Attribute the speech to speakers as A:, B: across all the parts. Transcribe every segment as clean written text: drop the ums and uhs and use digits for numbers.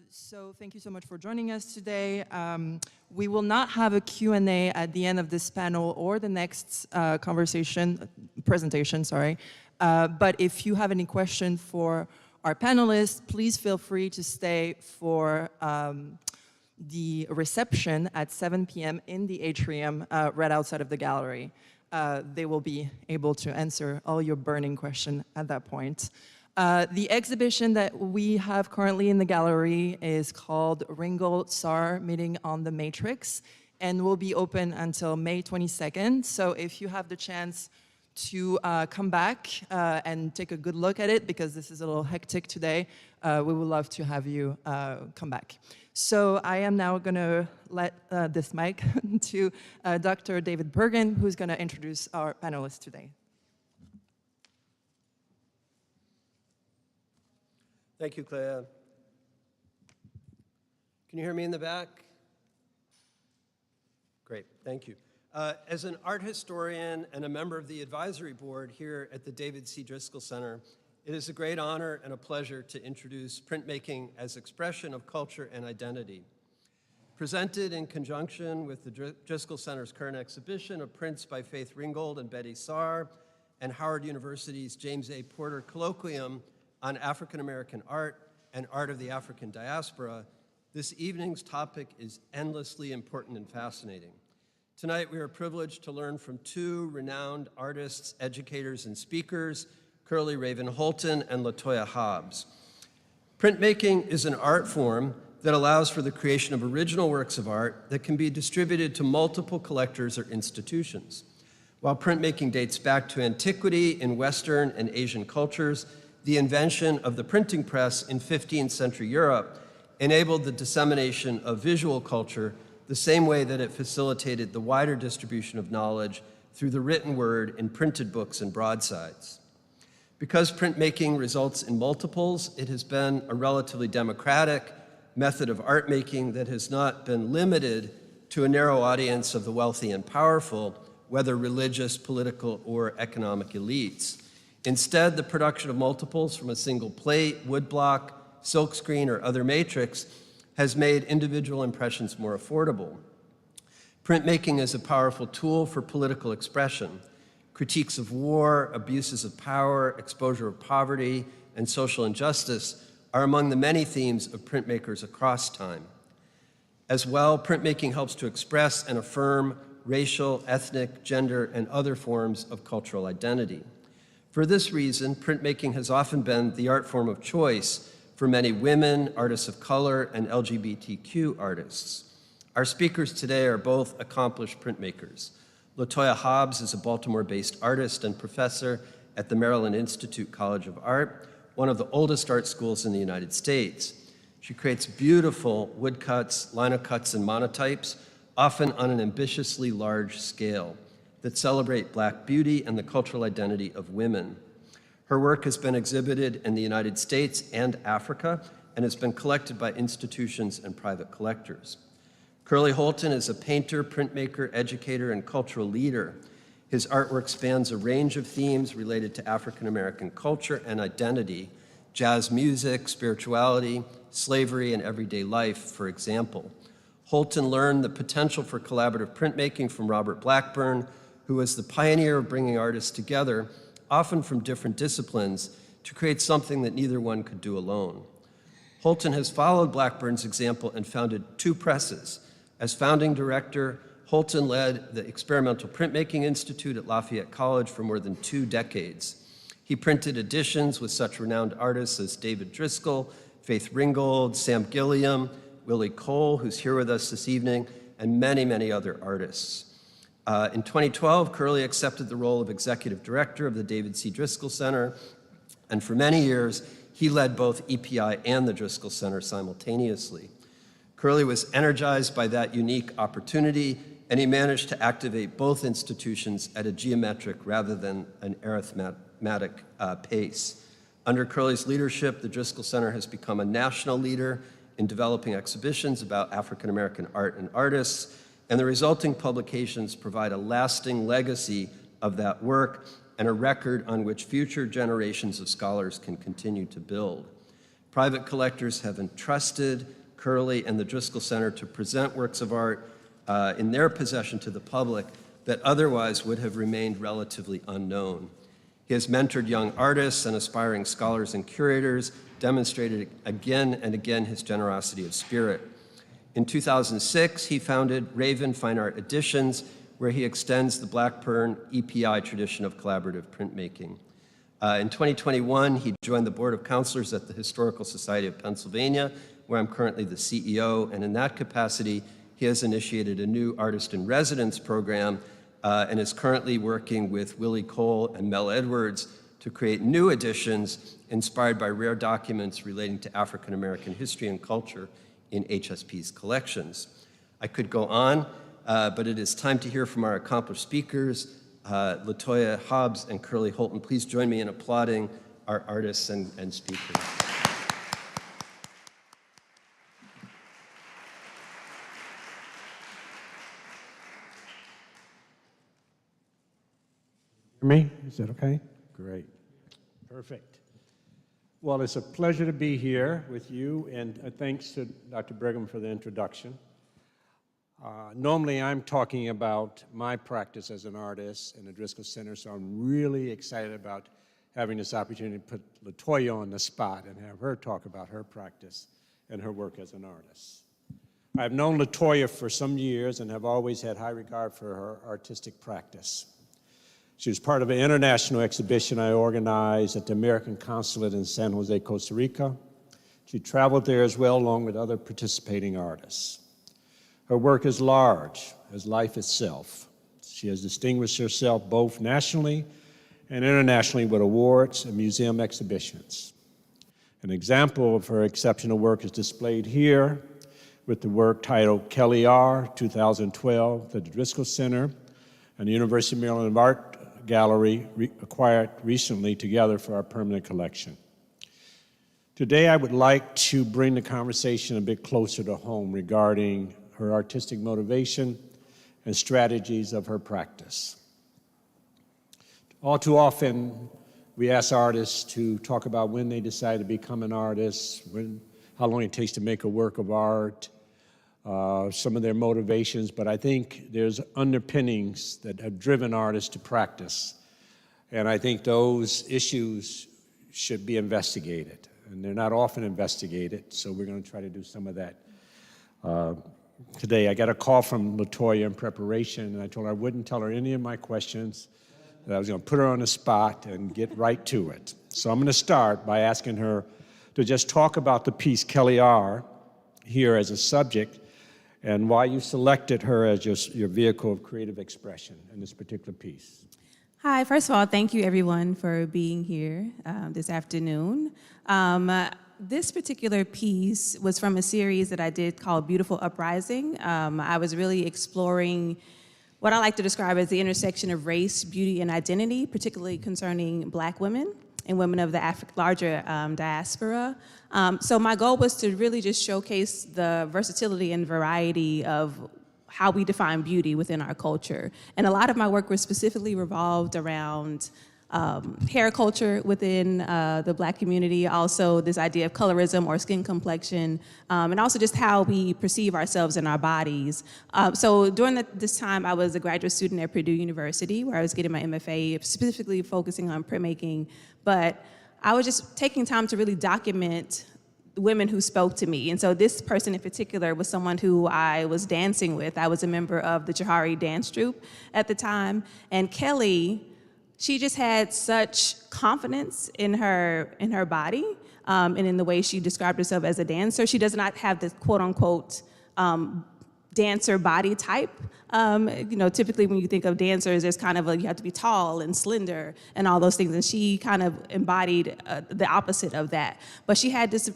A: So thank you so much for joining us today. We will not have a Q&A at the end of this panel or the next presentation, sorry. But if you have any questions for our panelists, please feel free to stay for the reception at 7 p.m. in the atrium right outside of the gallery. They will be able to answer all your burning questions at that point. The exhibition that we have currently in the gallery is called Ringgold Tsar Meeting on the Matrix and will be open until May 22nd. So if you have the chance to come back and take a good look at it, because this is a little hectic today, we would love to have you come back. So I am now going to let this mic to Dr. David Bergen, who's going to introduce our panelists today.
B: Thank you, Clea. Can you hear me in the back? Great, thank you. As an art historian and a member of the advisory board here at the David C. Driskell Center, it is a great honor and a pleasure to introduce printmaking as expression of culture and identity. Presented in conjunction with the Driskell Center's current exhibition of prints by Faith Ringgold and Betty Saar and Howard University's James A. Porter Colloquium on African American art and art of the African diaspora, this evening's topic is endlessly important and fascinating. Tonight, we are privileged to learn from two renowned artists, educators, and speakers, Curlee Raven Holton and LaToya Hobbs. Printmaking is an art form that allows for the creation of original works of art that can be distributed to multiple collectors or institutions. While printmaking dates back to antiquity in Western and Asian cultures, the invention of the printing press in 15th century Europe enabled the dissemination of visual culture the same way that it facilitated the wider distribution of knowledge through the written word in printed books and broadsides. Because printmaking results in multiples, it has been a relatively democratic method of art making that has not been limited to a narrow audience of the wealthy and powerful, whether religious, political, or economic elites. Instead, the production of multiples from a single plate, woodblock, silkscreen, or other matrix has made individual impressions more affordable. Printmaking is a powerful tool for political expression. Critiques of war, abuses of power, exposure of poverty, and social injustice are among the many themes of printmakers across time. As well, printmaking helps to express and affirm racial, ethnic, gender, and other forms of cultural identity. For this reason, printmaking has often been the art form of choice for many women, artists of color, and LGBTQ artists. Our speakers today are both accomplished printmakers. LaToya Hobbs is a Baltimore-based artist and professor at the Maryland Institute College of Art, one of the oldest art schools in the United States. She creates beautiful woodcuts, linocuts, and monotypes, often on an ambitiously large scale, that celebrate Black beauty and the cultural identity of women. Her work has been exhibited in the United States and Africa and has been collected by institutions and private collectors. Curlee Holton is a painter, printmaker, educator, and cultural leader. His artwork spans a range of themes related to African American culture and identity, jazz music, spirituality, slavery, and everyday life, for example. Holton learned the potential for collaborative printmaking from Robert Blackburn, who was the pioneer of bringing artists together, often from different disciplines, to create something that neither one could do alone. Holton has followed Blackburn's example and founded two presses. As founding director, Holton led the Experimental Printmaking Institute at Lafayette College for more than 2 decades. He printed editions with such renowned artists as David Driskell, Faith Ringgold, Sam Gilliam, Willie Cole, who's here with us this evening, and many, many other artists. In 2012, Curlee accepted the role of executive director of the David C. Driskell Center, and for many years, he led both EPI and the Driskell Center simultaneously. Curlee was energized by that unique opportunity, and he managed to activate both institutions at a geometric rather than an arithmetic pace. Under Curlee's leadership, the Driskell Center has become a national leader in developing exhibitions about African American art and artists, and the resulting publications provide a lasting legacy of that work and a record on which future generations of scholars can continue to build. Private collectors have entrusted Curlee and the Driskell Center to present works of art in their possession to the public that otherwise would have remained relatively unknown. He has mentored young artists and aspiring scholars and curators, demonstrated again and again his generosity of spirit. In 2006, he founded Raven Fine Art Editions, where he extends the Blackburn EPI tradition of collaborative printmaking. In 2021, he joined the Board of Counselors at the Historical Society of Pennsylvania, where I'm currently the CEO, and in that capacity, he has initiated a new artist-in-residence program and is currently working with Willie Cole and Mel Edwards to create new editions inspired by rare documents relating to African American history and culture in HSP's collections. I could go on, but it is time to hear from our accomplished speakers, LaToya Hobbs and Curlee Holton. Please join me in applauding our artists and speakers.
C: Me? Is that okay? Great. Perfect. Well, it's a pleasure to be here with you, and thanks to Dr. Brigham for the introduction. Normally, I'm talking about my practice as an artist in the Driskell Center, so I'm really excited about having this opportunity to put LaToya on the spot and have her talk about her practice and her work as an artist. I've known LaToya for some years and have always had high regard for her artistic practice. She was part of an international exhibition I organized at the American Consulate in San Jose, Costa Rica. She traveled there as well, along with other participating artists. Her work is large as life itself. She has distinguished herself both nationally and internationally with awards and museum exhibitions. An example of her exceptional work is displayed here with the work titled Kelly R. 2012 that the Driskell Center and the University of Maryland Art Gallery acquired recently together for our permanent collection. Today, I would like to bring the conversation a bit closer to home regarding her artistic motivation and strategies of her practice. All too often, we ask artists to talk about when they decide to become an artist, how long it takes to make a work of art, some of their motivations, but I think there's underpinnings that have driven artists to practice. And I think those issues should be investigated. And they're not often investigated, so we're going to try to do some of that today. I got a call from LaToya in preparation, and I told her I wouldn't tell her any of my questions, that I was going to put her on the spot and get right to it. So I'm going to start by asking her to just talk about the piece Kelly R. here as a subject, and why you selected her as your vehicle of creative expression in this particular piece.
D: Hi, first of all, thank you everyone for being here this afternoon. This particular piece was from a series that I did called Beautiful Uprising. I was really exploring what I like to describe as the intersection of race, beauty, and identity, particularly concerning Black women and women of the larger diaspora. So my goal was to really just showcase the versatility and variety of how we define beauty within our culture. And a lot of my work was specifically revolved around hair culture within the Black community, also this idea of colorism or skin complexion, and also just how we perceive ourselves in our bodies. So during this time, I was a graduate student at Purdue University, where I was getting my MFA, specifically focusing on printmaking, but I was just taking time to really document women who spoke to me. And so this person in particular was someone who I was dancing with. I was a member of the Chahari dance troupe at the time, and Kelly, she just had such confidence in her body and in the way she described herself as a dancer. She does not have this quote unquote dancer body type. Typically when you think of dancers, there's kind of you have to be tall and slender and all those things. And she kind of embodied the opposite of that. But she had this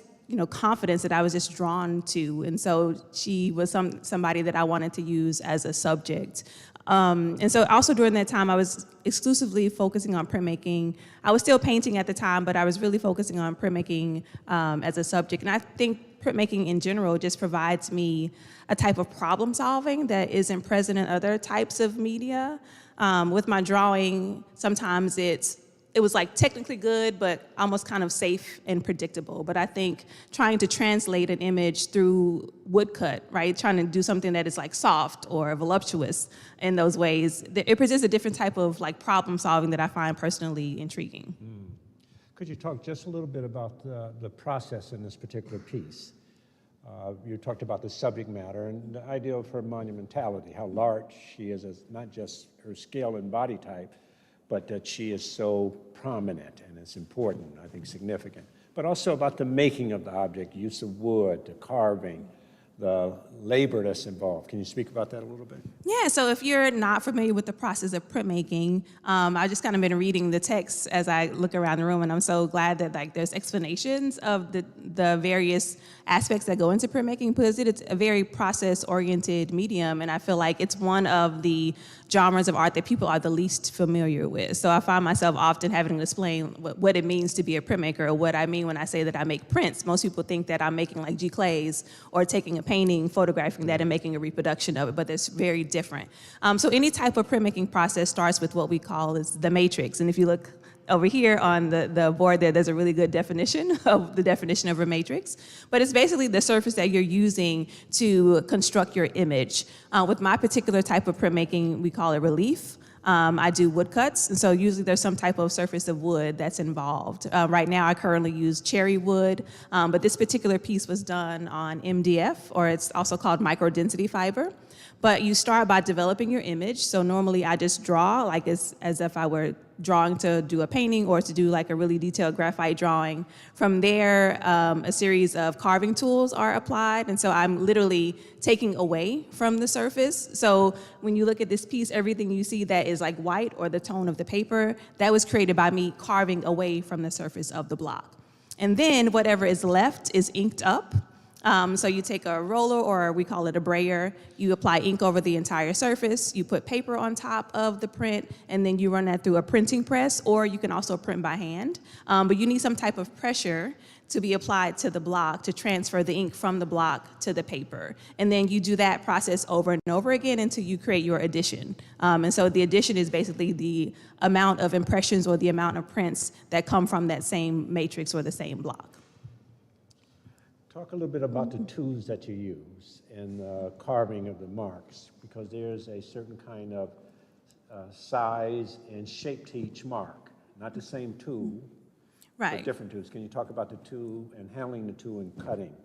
D: confidence that I was just drawn to. And so she was somebody that I wanted to use as a subject. And so also during that time, I was exclusively focusing on printmaking. I was still painting at the time, but I was really focusing on printmaking as a subject. And I think printmaking in general just provides me a type of problem solving that isn't present in other types of media. With my drawing, sometimes it's it was like technically good, but almost kind of safe and predictable. But I think trying to translate an image through woodcut, right? Trying to do something that is like soft or voluptuous in those ways, it presents a different type of like problem solving that I find personally intriguing.
C: Could you talk just a little bit about the process in this particular piece? You talked about the subject matter and the idea of her monumentality, how large she is as not just her scale and body type, but that she is so prominent, and it's important, I think significant. But also about the making of the object, use of wood, the carving, the labor that's involved. Can you speak about that a little bit?
D: Yeah, so if you're not familiar with the process of printmaking, I just kind of been reading the text as I look around the room, and I'm so glad that like there's explanations of the various aspects that go into printmaking, because it's a very process-oriented medium, and I feel like it's one of the genres of art that people are the least familiar with. So I find myself often having to explain what it means to be a printmaker, or what I mean when I say that I make prints. Most people think that I'm making like giclées or taking a painting, photographing that, and making a reproduction of it, but it's very different. So any type of printmaking process starts with what we call is the matrix. And if you look over here on the board there's a really good definition of a matrix. But it's basically the surface that you're using to construct your image. With my particular type of printmaking, we call it relief. I do woodcuts, and so usually there's some type of surface of wood that's involved. Right now I currently use cherry wood, but this particular piece was done on MDF, or it's also called microdensity fiber. But you start by developing your image. So normally I just draw like as if I were drawing to do a painting or to do like a really detailed graphite drawing. From there, a series of carving tools are applied. And so I'm literally taking away from the surface. So when you look at this piece, everything you see that is like white or the tone of the paper, that was created by me carving away from the surface of the block. And then whatever is left is inked up. So you take a roller, or we call it a brayer, you apply ink over the entire surface, you put paper on top of the print, and then you run that through a printing press, or you can also print by hand. But you need some type of pressure to be applied to the block to transfer the ink from the block to the paper. And then you do that process over and over again until you create your edition. And so the edition is basically the amount of impressions or the amount of prints that come from that same matrix or the same block.
C: Talk a little bit about the tools that you use in the carving of the marks, because there's a certain kind of size and shape to each mark. Not the same tool,
D: right,
C: but different tools. Can you talk about the tool and handling the tool and cutting?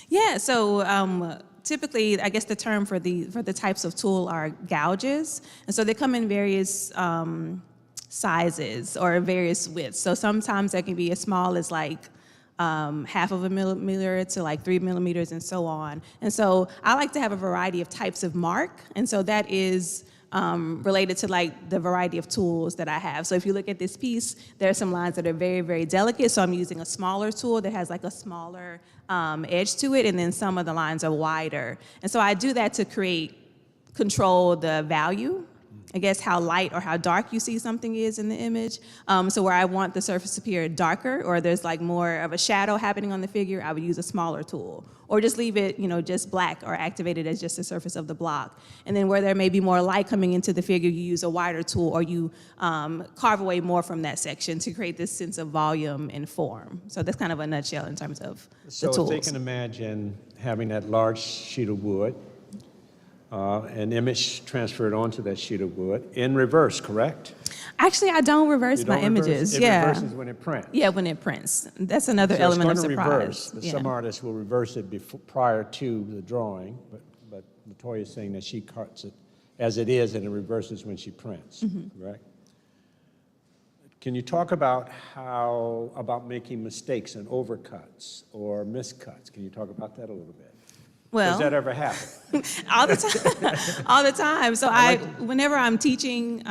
D: Yeah, so typically, I guess the term for the types of tool are gouges, and so they come in various sizes or various widths. So sometimes they can be as small as like half of a millimeter to like 3 millimeters and so on. And so I like to have a variety of types of mark, and so that is related to like the variety of tools that I have. So if you look at this piece, there are some lines that are very, very delicate, so I'm using a smaller tool that has like a smaller edge to it, and then some of the lines are wider. And so I do that to control the value, I guess, how light or how dark you see something is in the image. So where I want the surface to appear darker, or there's like more of a shadow happening on the figure, I would use a smaller tool. Or just leave it, just black or activate it as just the surface of the block. And then where there may be more light coming into the figure, you use a wider tool, or you carve away more from that section to create this sense of volume and form. So that's kind of a nutshell in terms of the tools.
C: So if they can imagine having that large sheet of wood, an image transferred onto that sheet of wood in reverse, correct?
D: Actually, I don't reverse my images.
C: It reverses when it prints.
D: Yeah, when it prints. That's another element of surprise.
C: Reverse. Some artists will reverse it prior to the drawing, but LaToya is saying that she cuts it as it is and it reverses when she prints, correct? Can you talk about making mistakes and overcuts or miscuts? Can you talk about that a little bit?
D: Well,
C: does that ever happen?
D: All the time. All the time. So whenever I'm teaching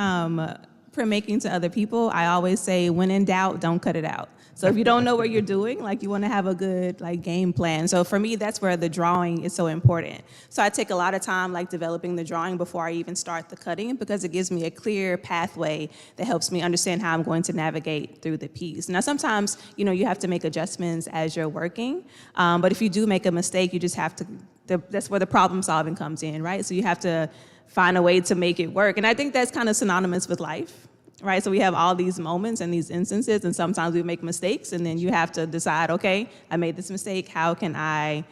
D: printmaking to other people, I always say, when in doubt, don't cut it out. So if you don't know what you're doing, you want to have a good game plan. So for me, that's where the drawing is so important. So I take a lot of time developing the drawing before I even start the cutting, because it gives me a clear pathway that helps me understand how I'm going to navigate through the piece. Now sometimes, you have to make adjustments as you're working, but if you do make a mistake, you just have to, that's where the problem solving comes in, right? So you have to find a way to make it work. And I think that's kind of synonymous with life, right? So we have all these moments and these instances, and sometimes we make mistakes, and then you have to decide, okay, I made this mistake, how can I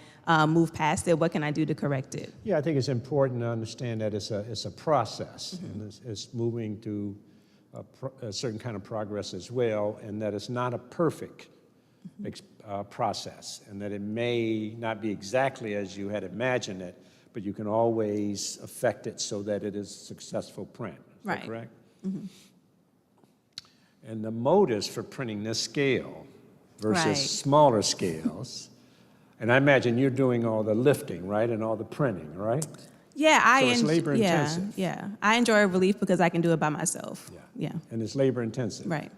D: move past it? What can I do to correct it?
C: Yeah, I think it's important to understand that it's a process, and it's moving through a certain kind of progress as well, and that it's not a perfect process, and that it may not be exactly as you had imagined it, but you can always affect it so that it is a successful print. Is that correct? And the motives for printing this scale versus smaller scales, and I imagine you're doing all the lifting, right, and all the printing, right?
D: Yeah,
C: So it's labor intensive.
D: Yeah, I enjoy relief because I can do it by myself. Yeah.
C: And it's labor intensive.
D: Right.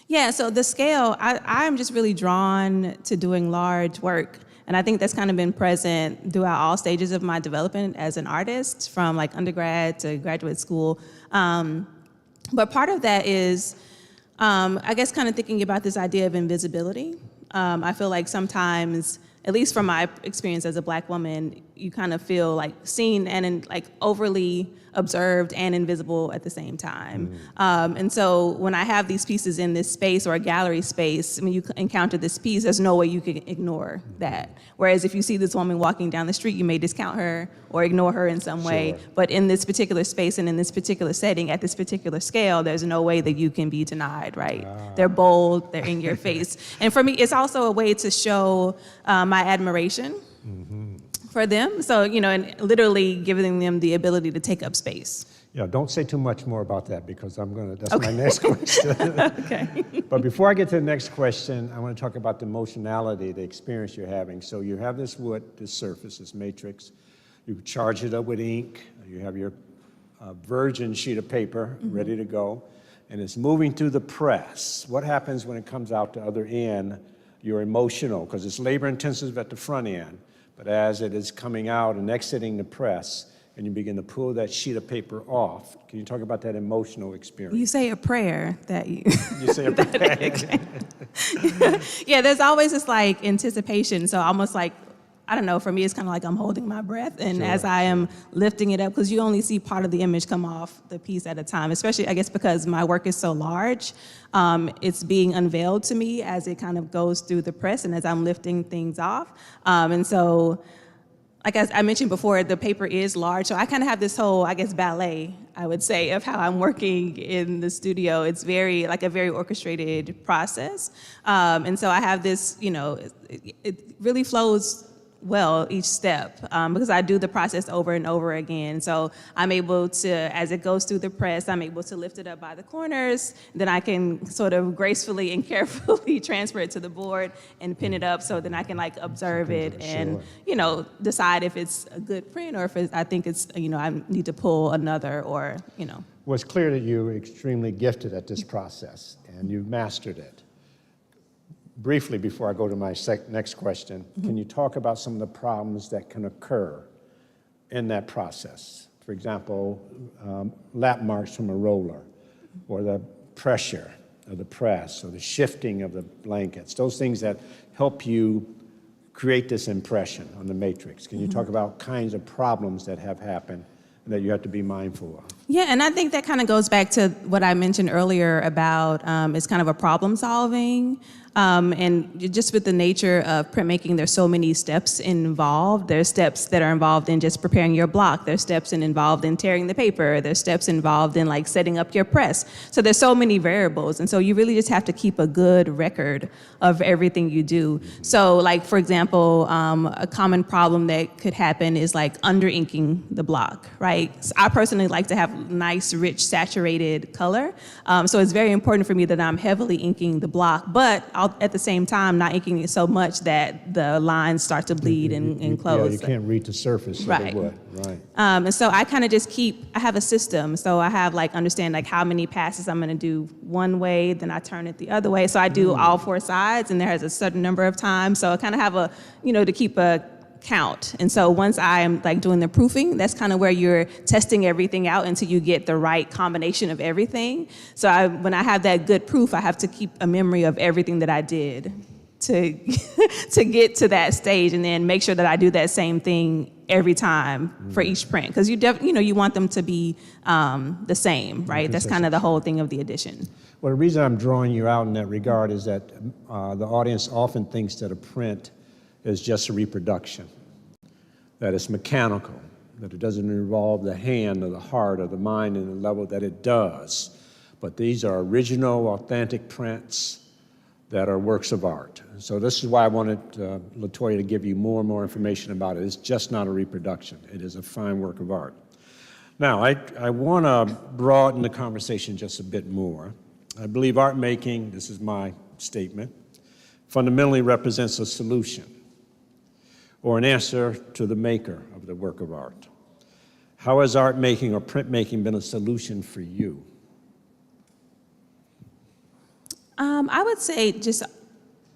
D: Yeah, so the scale, I'm just really drawn to doing large work. And I think that's kind of been present throughout all stages of my development as an artist, from like undergrad to graduate school. But part of that is, I guess, kind of thinking about this idea of invisibility. I feel like sometimes, at least from my experience as a Black woman, you kind of feel like seen and like overly observed and invisible at the same time. And so when I have these pieces in this space or a gallery space, when you encounter this piece, there's no way you can ignore that. Whereas if you see this woman walking down the street, you may discount her or ignore her in some way. But in this particular space and in this particular setting, at this particular scale, there's no way that you can be denied, right? They're bold, they're in your face. And for me, it's also a way to show my admiration for them. So, and literally giving them the ability to take up space.
C: Yeah, don't say too much more about that because that's my next question.
D: Okay.
C: But before I get to the next question, I want to talk about the emotionality, the experience you're having. So you have this wood, this surface, this matrix. You charge it up with ink. You have your virgin sheet of paper ready to go. And it's moving through the press. What happens when it comes out the other end? You're emotional because it's labor intensive at the front end. But as it is coming out and exiting the press, and you begin to pull that sheet of paper off, can you talk about that emotional experience?
D: You say a prayer that you...
C: You say a prayer.
D: Yeah, there's always this like anticipation. So almost like, I don't know, for me, it's kind of like I'm holding my breath. And as I am lifting it up, because you only see part of the image come off the piece at a time, especially, I guess, because my work is so large, it's being unveiled to me as it kind of goes through the press and as I'm lifting things off. And so, like as I mentioned before, the paper is large. So I kind of have this whole, I guess, ballet, I would say, of how I'm working in the studio. It's very, like a very orchestrated process. And so I have this, it really flows well each step because I do the process over and over again. So I'm able to, as it goes through the press, I'm able to lift it up by the corners. Then I can sort of gracefully and carefully transfer it to the board and pin it up so then I can like observe it and, decide if it's a good print or if I think it's, I need to pull another or.
C: Well, it's clear that you're extremely gifted at this process and you've mastered it. Briefly, before I go to my next question, can you talk about some of the problems that can occur in that process? For example, lap marks from a roller, or the pressure of the press, or the shifting of the blankets, those things that help you create this impression on the matrix. Can you talk about kinds of problems that have happened and that you have to be mindful of?
D: Yeah, and I think that kind of goes back to what I mentioned earlier about it's kind of a problem solving. And just with the nature of printmaking, there's so many steps involved. There's steps that are involved in just preparing your block. There's steps involved in tearing the paper. There's steps involved in like setting up your press. So there's so many variables. And so you really just have to keep a good record of everything you do. So like, for example, a common problem that could happen is like under inking the block, right? So I personally like to have nice, rich, saturated color. So it's very important for me that I'm heavily inking the block, but at the same time not inking it so much that the lines start to bleed and close.
C: Yeah, you can't read the surface of the wood, right.
D: And so I kind of just I have a system. So I have understand how many passes I'm gonna do one way, then I turn it the other way. So I do all four sides and there has a certain number of times. So I kind of have a, to keep a count. And so once I'm doing the proofing, that's kind of where you're testing everything out until you get the right combination of everything. So when I have that good proof, I have to keep a memory of everything that I did to to get to that stage and then make sure that I do that same thing every time for each print, because you want them to be the same, right? That's kind of the whole thing of the edition.
C: Well, the reason I'm drawing you out in that regard is that the audience often thinks that a print is just a reproduction, that it's mechanical, that it doesn't involve the hand or the heart or the mind in the level that it does. But these are original, authentic prints that are works of art. So this is why I wanted LaToya to give you more and more information about it. It's just not a reproduction. It is a fine work of art. Now, I want to broaden the conversation just a bit more. I believe art making, this is my statement, fundamentally represents a solution or an answer to the maker of the work of art. How has art making or printmaking been a solution for you?
D: I would say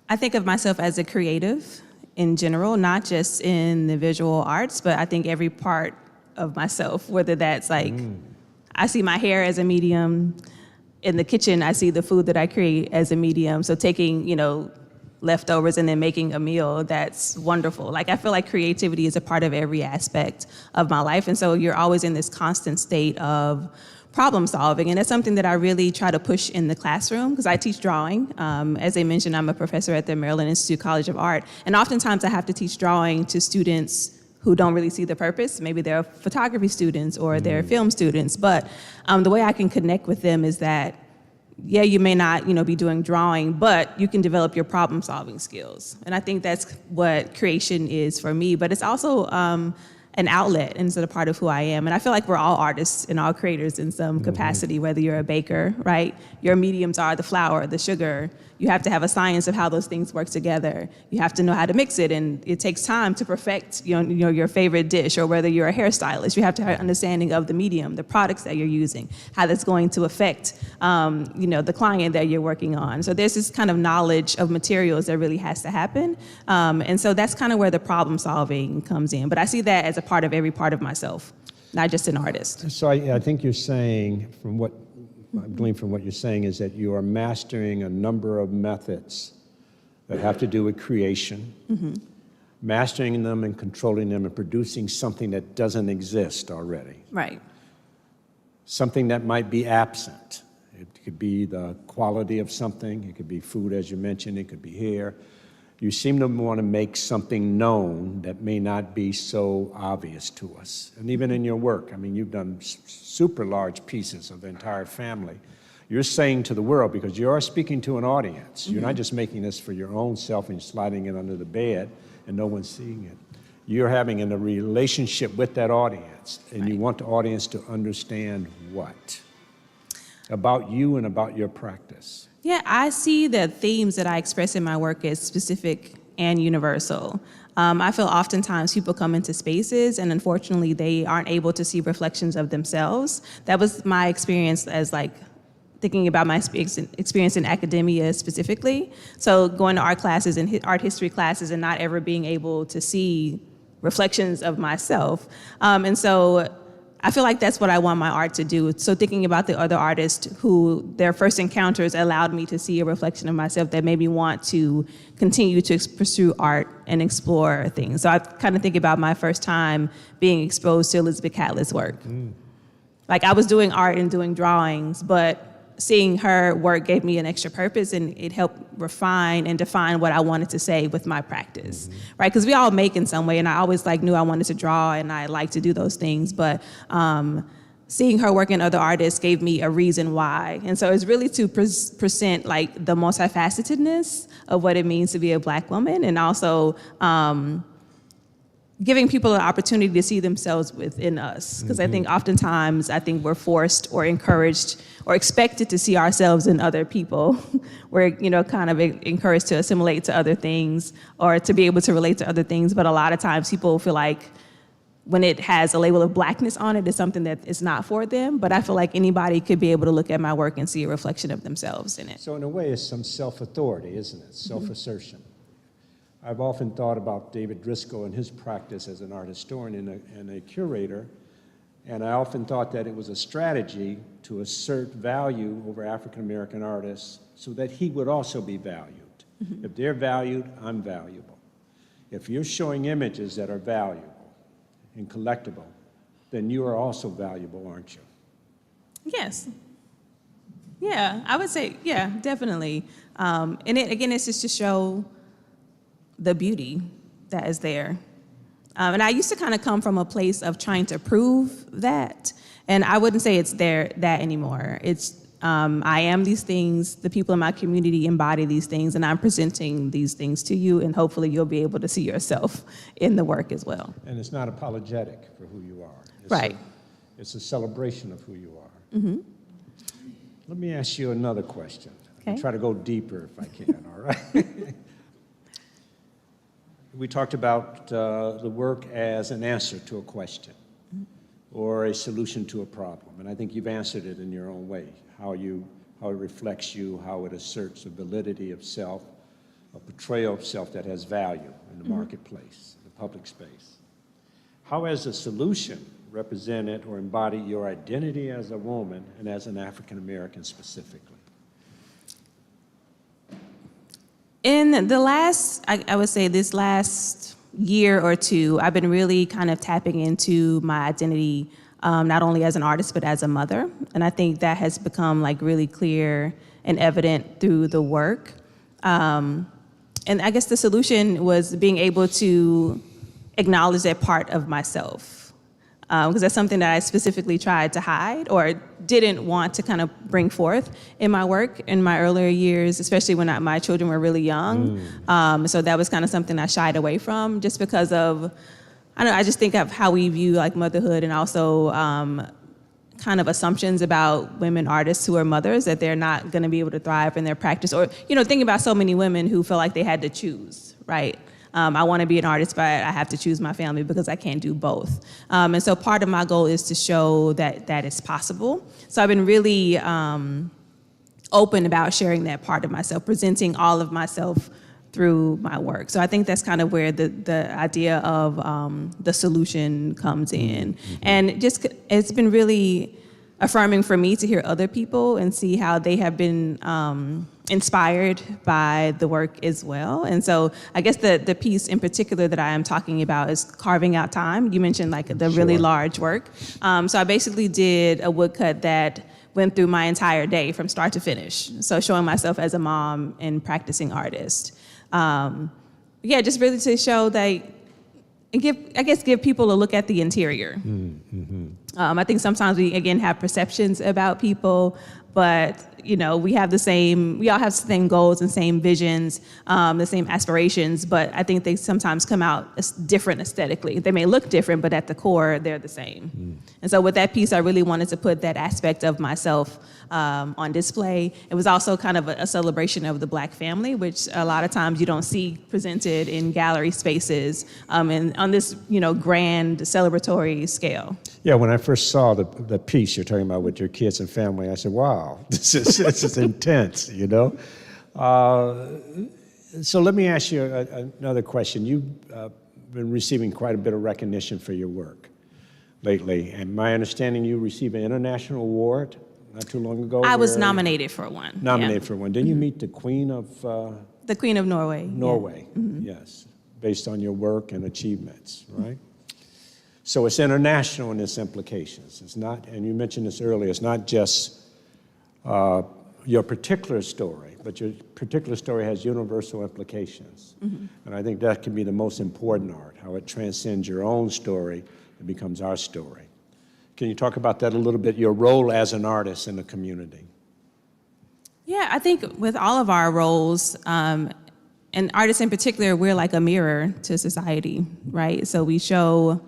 D: I think of myself as a creative in general, not just in the visual arts, but I think every part of myself, whether that's like, I see my hair as a medium. In the kitchen, I see the food that I create as a medium. So taking, leftovers and then making a meal, that's wonderful. Like, I feel like creativity is a part of every aspect of my life. And so you're always in this constant state of problem solving. And that's something that I really try to push in the classroom, because I teach drawing. As I mentioned, I'm a professor at the Maryland Institute College of Art. And oftentimes I have to teach drawing to students who don't really see the purpose. Maybe they're photography students or they're film students. But the way I can connect with them is that, yeah, you may not, be doing drawing, but you can develop your problem-solving skills. And I think that's what creation is for me. But it's also an outlet, and it's a part of who I am. And I feel like we're all artists and all creators in some capacity, whether you're a baker, right? Your mediums are the flour, the sugar. You have to have a science of how those things work together. You have to know how to mix it, and it takes time to perfect your favorite dish, or whether you're a hairstylist, you have to have an understanding of the medium, the products that you're using, how that's going to affect the client that you're working on. So there's this kind of knowledge of materials that really has to happen. And so that's kind of where the problem solving comes in. But I see that as a part of every part of myself, not just an artist.
C: So I think you're saying, I glean from what you're saying, is that you are mastering a number of methods that have to do with creation, mastering them and controlling them and producing something that doesn't exist already.
D: Right.
C: Something that might be absent. It could be the quality of something, it could be food, as you mentioned, it could be hair. You seem to want to make something known that may not be so obvious to us. And even in your work, I mean, you've done super large pieces of the entire family. You're saying to the world, because you are speaking to an audience, you're not just making this for your own self and sliding it under the bed and no one's seeing it. You're having a relationship with that audience, and you want the audience to understand what? About you and about your practice.
D: Yeah, I see the themes that I express in my work as specific and universal. I feel oftentimes people come into spaces and unfortunately they aren't able to see reflections of themselves. That was my experience as thinking about my experience in academia specifically. So going to art classes and art history classes and not ever being able to see reflections of myself. And so I feel like that's what I want my art to do. So thinking about the other artists who their first encounters allowed me to see a reflection of myself that made me want to continue to pursue art and explore things. So I kind of think about my first time being exposed to Elizabeth Catlett's work. Like, I was doing art and doing drawings, but seeing her work gave me an extra purpose, and it helped refine and define what I wanted to say with my practice, right? Because we all make in some way, and I always knew I wanted to draw, and I like to do those things, but seeing her work in other artists gave me a reason why. And so it's really to present the multifacetedness of what it means to be a Black woman, and also giving people an opportunity to see themselves within us. Because I think oftentimes, we're forced or encouraged or expected to see ourselves in other people. We're, kind of encouraged to assimilate to other things or to be able to relate to other things. But a lot of times people feel like when it has a label of Blackness on it, it's something that is not for them. But I feel like anybody could be able to look at my work and see a reflection of themselves in it.
C: So in a way, it's some self-authority, isn't it? Self-assertion. I've often thought about David Driskell and his practice as an art historian and a curator, and I often thought that it was a strategy to assert value over African-American artists so that he would also be valued. If they're valued, I'm valuable. If you're showing images that are valuable, and collectible, then you are also valuable, aren't you?
D: Yes. Yeah, I would say, yeah, definitely. And again, it's just to show the beauty that is there. And I used to kind of come from a place of trying to prove that, and I wouldn't say it's that anymore. It's I am these things, the people in my community embody these things, and I'm presenting these things to you, and hopefully you'll be able to see yourself in the work as well.
C: And it's not apologetic for who you are.
D: Right.
C: It's a celebration of who you are. Mm-hmm. Let me ask you another question.
D: Okay.
C: I'll try to go deeper if I can, all right? We talked about the work as an answer to a question or a solution to a problem, and I think you've answered it in your own way, how it reflects you, how it asserts the validity of self, a portrayal of self that has value in the marketplace, the public space. How has a solution represented or embodied your identity as a woman and as an African American specifically?
D: In the last, I would say this last year or two, I've been really kind of tapping into my identity, not only as an artist, but as a mother. And I think that has become like really clear and evident through the work. And I guess the solution was being able to acknowledge that part of myself. Because that's something that I specifically tried to hide or didn't want to kind of bring forth in my work in my earlier years, especially when my children were really young. So that was kind of something I shied away from just because of, I just think of how we view like motherhood and also kind of assumptions about women artists who are mothers, that they're not going to be able to thrive in their practice. Or, thinking about so many women who feel like they had to choose, right? I want to be an artist, but I have to choose my family because I can't do both. And so part of my goal is to show that it's possible. So I've been really open about sharing that part of myself, presenting all of myself through my work. So I think that's kind of where the idea of the solution comes in. And it's been really affirming for me to hear other people and see how they have been inspired by the work as well. And so I guess the piece in particular that I am talking about is carving out time. You mentioned like the really large work. So I basically did a woodcut that went through my entire day from start to finish. So showing myself as a mom and practicing artist. Just really to show that and give people a look at the interior. I think sometimes we, again, have perceptions about people, but, we all have the same goals and same visions, the same aspirations, but I think they sometimes come out as different aesthetically. They may look different, but at the core, they're the same. And so with that piece, I really wanted to put that aspect of myself on display. It was also kind of a celebration of the Black family, which a lot of times you don't see presented in gallery spaces and on this, grand celebratory scale.
C: Yeah, when I first saw the piece you're talking about with your kids and family, I said, wow, this is intense, So let me ask you another question. You've been receiving quite a bit of recognition for your work lately, and my understanding you received an international award not too long ago.
D: I was nominated for one.
C: Nominated for one. Didn't you meet the Queen of...
D: the Queen of Norway.
C: Norway, yes, based on your work and achievements, right? So it's international in its implications. It's not, and you mentioned this earlier, it's not just your particular story, but your particular story has universal implications. And I think that can be the most important art, how it transcends your own story and becomes our story. Can you talk about that a little bit, your role as an artist in the community?
D: Yeah, I think with all of our roles, and artists in particular, we're like a mirror to society, right? So we show,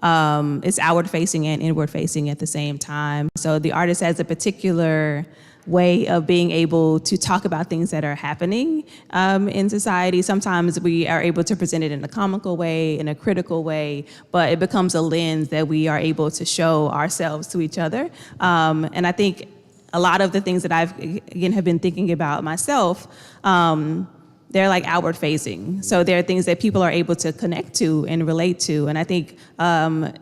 D: it's outward-facing and inward-facing at the same time. So the artist has a particular way of being able to talk about things that are happening in society. Sometimes we are able to present it in a comical way, in a critical way, but it becomes a lens that we are able to show ourselves to each other. And I think a lot of the things that have been thinking about myself, they're like outward facing. So there are things that people are able to connect to and relate to. And I think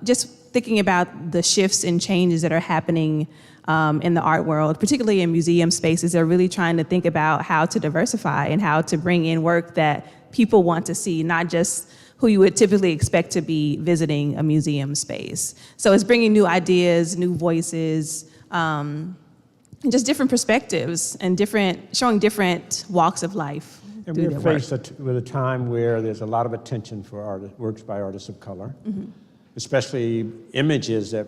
D: just thinking about the shifts and changes that are happening in the art world, particularly in museum spaces, they're really trying to think about how to diversify and how to bring in work that people want to see, not just who you would typically expect to be visiting a museum space. So it's bringing new ideas, new voices, and just different perspectives and showing different walks of life.
C: And
D: through
C: we're
D: their work.
C: faced with a time where there's a lot of attention for works by artists of color, especially images that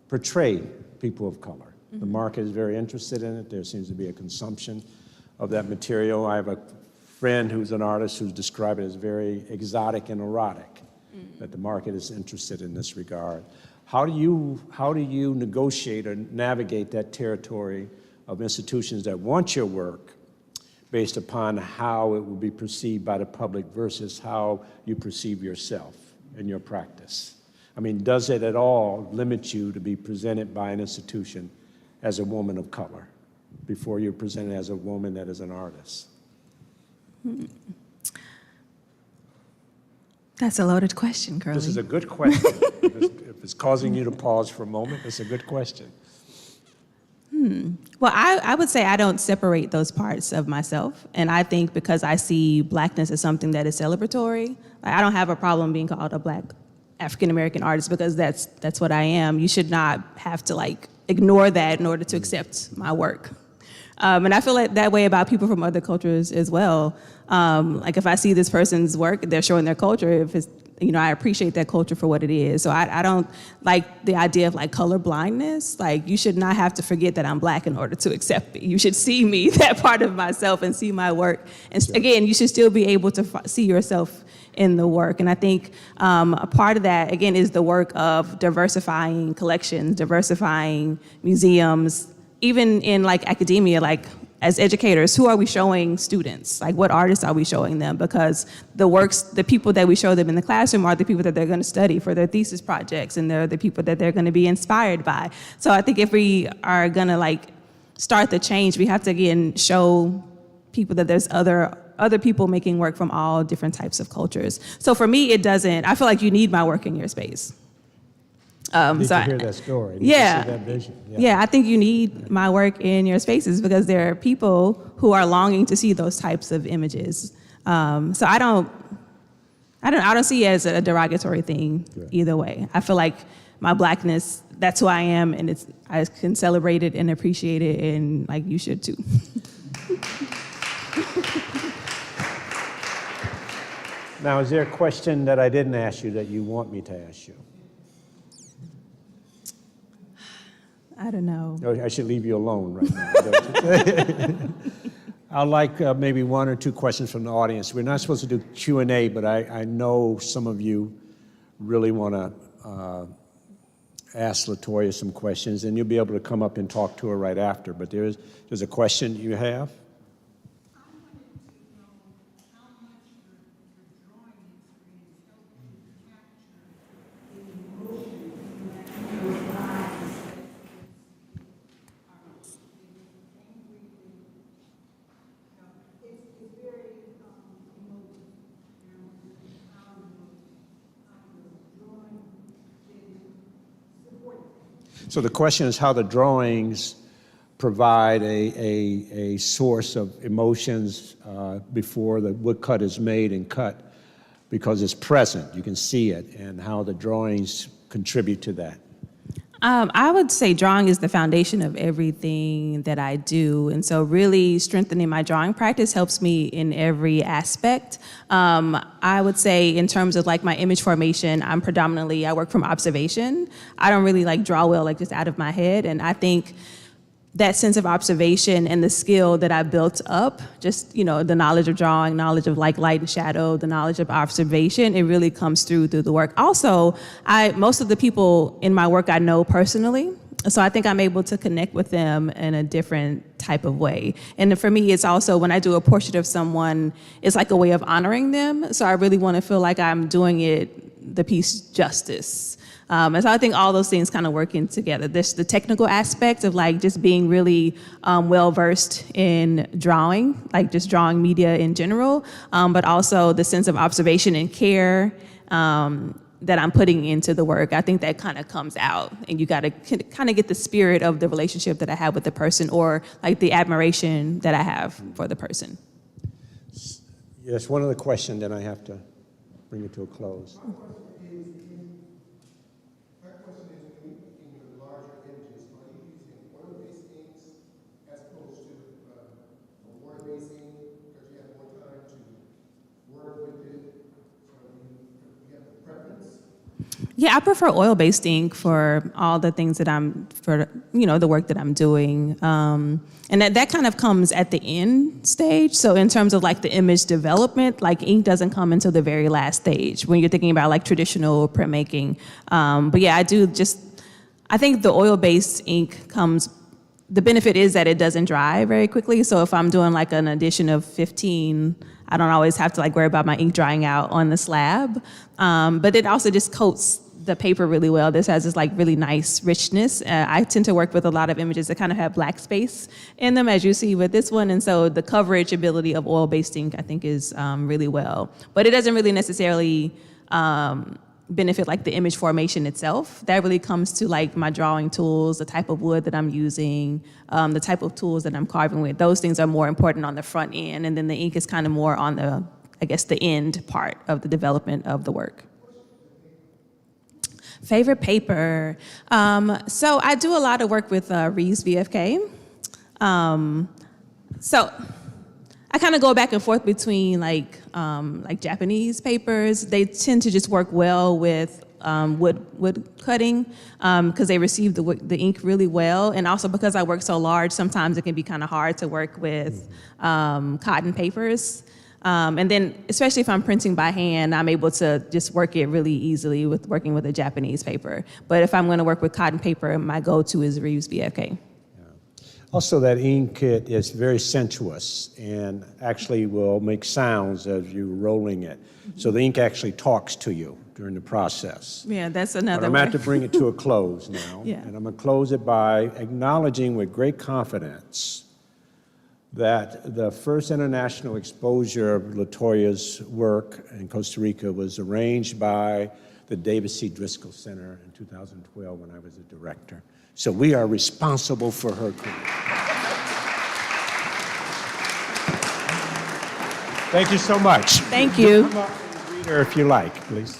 C: portray people of color. The market is very interested in it. There seems to be a consumption of that material. I have a friend who's an artist who's described it as very exotic and erotic, that the market is interested in this regard. How do you negotiate or navigate that territory of institutions that want your work based upon how it will be perceived by the public versus how you perceive yourself and your practice? I mean, does it at all limit you to be presented by an institution as a woman of color before you're presented as a woman that is an artist?
D: That's a loaded question, Curlee.
C: This is a good question. If it's causing you to pause for a moment, it's a good question.
D: Well, I would say I don't separate those parts of myself. And I think because I see Blackness as something that is celebratory, I don't have a problem being called a Black African-American artist because that's what I am. You should not have to ignore that in order to accept my work. And I feel like that way about people from other cultures as well. If I see this person's work, they're showing their culture. If it's, I appreciate that culture for what it is. So I don't like the idea of color blindness. You should not have to forget that I'm Black in order to accept me. You should see me, that part of myself, and see my work. And again, you should still be able to see yourself in the work. And I think a part of that, again, is the work of diversifying collections, diversifying museums, even in academia, as educators, who are we showing students? What artists are we showing them? Because the people that we show them in the classroom are the people that they're going to study for their thesis projects, and they're the people that they're going to be inspired by. So I think if we are going to start the change, we have to again show people that there's other people making work from all different types of cultures. So for me, it doesn't. I feel like you need my work in your space.
C: Need to hear that story.
D: Yeah.
C: To see that vision.
D: Yeah, I think you need my work in your spaces because there are people who are longing to see those types of images. So I don't see it as a derogatory thing either way. I feel like my Blackness, that's who I am, and I can celebrate it and appreciate it, and you should too.
C: Now, is there a question that I didn't ask you that you want me to ask you?
D: I don't know.
C: Oh, I should leave you alone right now. I'd like maybe one or two questions from the audience. We're not supposed to do Q&A, but I know some of you really want to ask LaToya some questions, and you'll be able to come up and talk to her right after. But there's a question you have? So the question is how the drawings provide a source of emotions before the woodcut is made and cut, because it's present, you can see it, and how the drawings contribute to that.
D: I would say drawing is the foundation of everything that I do. And so really strengthening my drawing practice helps me in every aspect. I would say in terms of my image formation, I work from observation. I don't really draw well just out of my head. And I think that sense of observation and the skill that I built up, just, the knowledge of drawing, knowledge of light and shadow, the knowledge of observation, it really comes through the work. Also, most of the people in my work I know personally, so I think I'm able to connect with them in a different type of way. And for me, it's also when I do a portrait of someone, it's like a way of honoring them. So I really want to feel like I'm doing the piece justice. And so I think all those things kind of working together. There's the technical aspect of just being really well-versed in drawing, just drawing media in general, but also the sense of observation and care that I'm putting into the work. I think that kind of comes out, and you got to kind of get the spirit of the relationship that I have with the person, or the admiration that I have for the person.
C: Yes, one other question that I have to bring it to a close.
E: My question is, when you're making your larger images, are you using oil-based inks as opposed to a water-based ink because you have more time to work with it? So you have a preference?
D: Yeah, I prefer oil-based ink for all the things that the work that I'm doing. And that kind of comes at the end stage. So in terms of like the image development, like ink doesn't come until the very last stage when you're thinking about like traditional printmaking. But yeah, I think the oil-based ink the benefit is that it doesn't dry very quickly. So if I'm doing like an edition of 15, I don't always have to like worry about my ink drying out on the slab. But it also just coats the paper really well. This has this like really nice richness. I tend to work with a lot of images that kind of have black space in them, as you see with this one. And so the coverage ability of oil-based ink, I think, is really well. But it doesn't really necessarily benefit like the image formation itself. That really comes to like my drawing tools, the type of wood that I'm using, the type of tools that I'm carving with. Those things are more important on the front end, and then the ink is kind of more on the end part of the development of the work. Favorite paper. So I do a lot of work with Reeves BFK. So I kind of go back and forth between like Japanese papers. They tend to just work well with wood cutting because they receive the ink really well, and also because I work so large, sometimes it can be kind of hard to work with cotton papers. And then, especially if I'm printing by hand, I'm able to just work it really easily with working with a Japanese paper. But if I'm going to work with cotton paper, my go-to is Reeves BFK.
C: Also, that ink kit is very sensuous and actually will make sounds as you're rolling it. So the ink actually talks to you during the process.
D: Yeah, that's
C: But
D: another
C: I'm
D: way.
C: going to have to bring it to a close now.
D: Yeah.
C: And I'm going to close it by acknowledging with great confidence that the first international exposure of LaToya's work in Costa Rica was arranged by the David C. Driskell Center in 2012 when I was a director. So we are responsible for her career. Thank you so much.
D: Thank you.
C: Come up and greet her if you like, please.